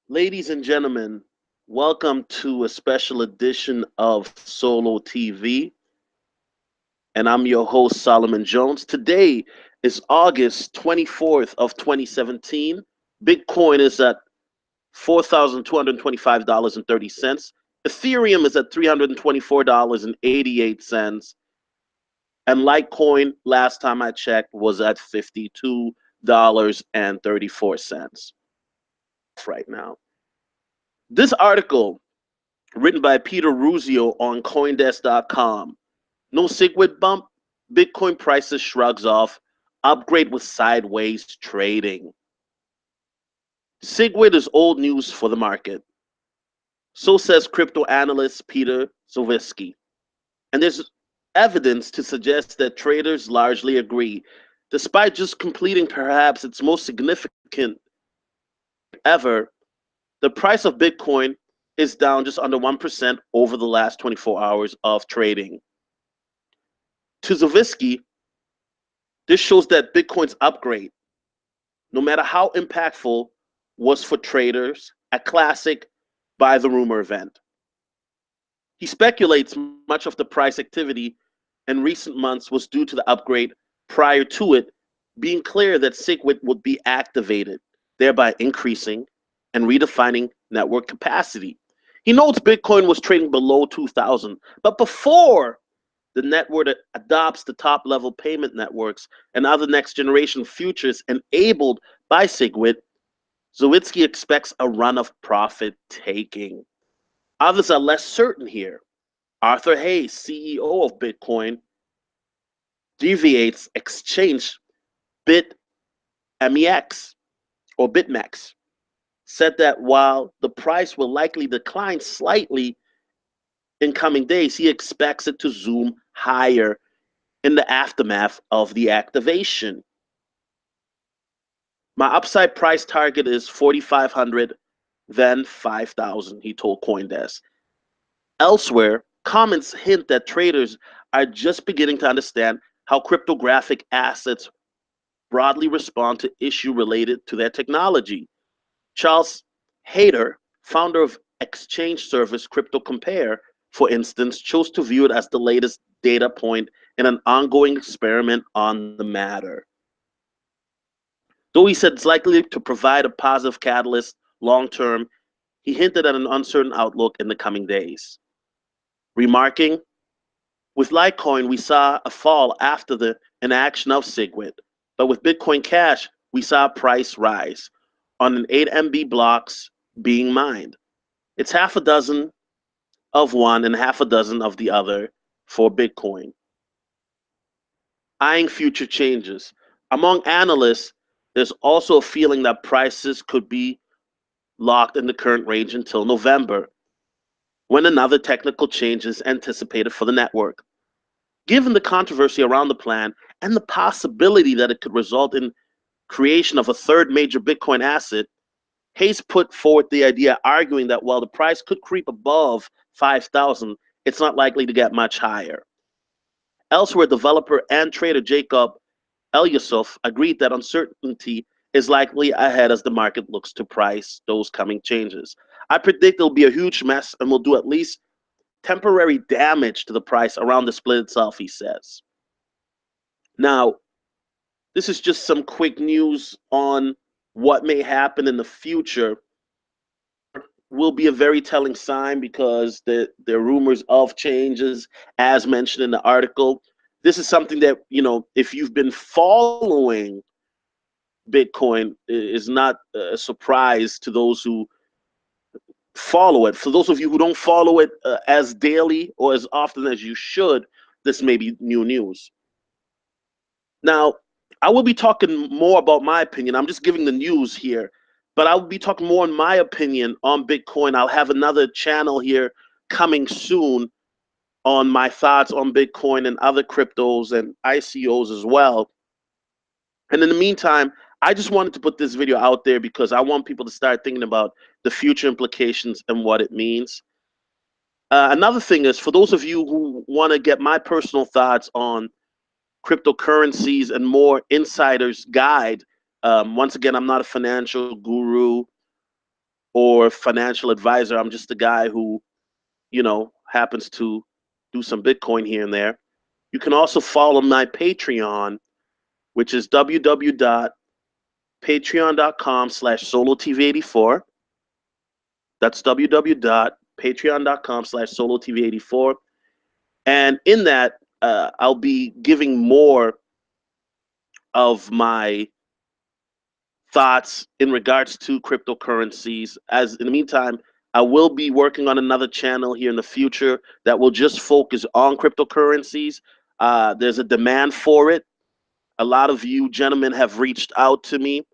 Ladies and gentlemen, welcome to a special edition of Solo TV, and I'm your host Solomon Jones. Today is August 24th of 2017. Bitcoin is at $4,225.30. Ethereum is at $324.88, and Litecoin, last time I checked, was at $52.34 right now. This article written by Peter Ruzio on Coindesk.com. No SegWit bump, Bitcoin prices shrugs off, upgrade with sideways trading. SegWit is old news for the market. So says crypto analyst Peter Zawitsky. And there's evidence to suggest that traders largely agree, despite just completing perhaps its most significant ever. The price of Bitcoin is down just under 1% over the last 24 hours of trading. To Zawitsky, this shows that Bitcoin's upgrade, no matter how impactful, was for traders a classic buy the rumor event. He speculates much of the price activity in recent months was due to the upgrade prior to it being clear that SegWit would be activated, thereby increasing and redefining network capacity. He notes Bitcoin was trading below 2,000, but before the network adopts the top level payment networks and other next generation futures enabled by SegWit, Zawitsky expects a run of profit taking. Others are less certain here. Arthur Hayes, CEO of Bitcoin, deviates exchange BitMEX or BitMEX, said that while the price will likely decline slightly in coming days, he expects it to zoom higher in the aftermath of the activation. My upside price target is 4,500, then 5,000, he told Coindesk. Elsewhere, comments hint that traders are just beginning to understand how cryptographic assets broadly respond to issue related to their technology. Charles Hayter, founder of exchange service Crypto Compare, for instance, chose to view it as the latest data point in an ongoing experiment on the matter. Though he said it's likely to provide a positive catalyst long term, he hinted at an uncertain outlook in the coming days. Remarking, with Litecoin, we saw a fall after the inaction of SegWit, but with Bitcoin Cash, we saw a price rise on an 8 MB blocks being mined. It's half a dozen of one and half a dozen of the other for Bitcoin. Eyeing future changes. Among analysts, there's also a feeling that prices could be locked in the current range until November, when another technical change is anticipated for the network. Given the controversy around the plan and the possibility that it could result in creation of a third major Bitcoin asset, Hayes put forward the idea, arguing that while the price could creep above 5,000, it's not likely to get much higher. Elsewhere, developer and trader Jacob Elyasov agreed that uncertainty is likely ahead as the market looks to price those coming changes. I predict it'll be a huge mess and will do at least temporary damage to the price around the split itself, he says. Now, this is just some quick news on what may happen in the future. Will be a very telling sign because there are rumors of changes, as mentioned in the article. This is something that, if you've been following Bitcoin, is not a surprise to those who follow it. For those of you who don't follow it as daily or as often as you should, this may be new news. Now, I will be talking more about my opinion. I'm just giving the news here, but I will be talking more on my opinion on Bitcoin. I'll have another channel here coming soon on my thoughts on Bitcoin and other cryptos and ICOs as well. And in the meantime, I just wanted to put this video out there because I want people to start thinking about the future implications and what it means. Another thing is, for those of you who want to get my personal thoughts on cryptocurrencies and more insider's guide, once again, I'm not a financial guru or financial advisor. I'm just a guy who, happens to do some Bitcoin here and there. You can also follow my Patreon, which is www.patreon.com/solotv84. That's www.patreon.com/solotv84. And in that, I'll be giving more of my thoughts in regards to cryptocurrencies. As in the meantime, I will be working on another channel here in the future that will just focus on cryptocurrencies. There's a demand for it. A lot of you gentlemen have reached out to me,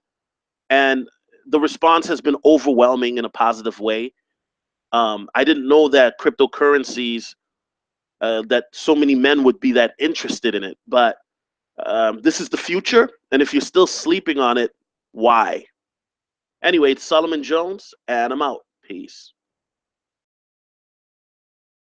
and the response has been overwhelming in a positive way. I didn't know that cryptocurrencies, that so many men would be that interested in it, but this is the future, and if you're still sleeping on it, why? Anyway, it's Solomon Jones, and I'm out. Peace.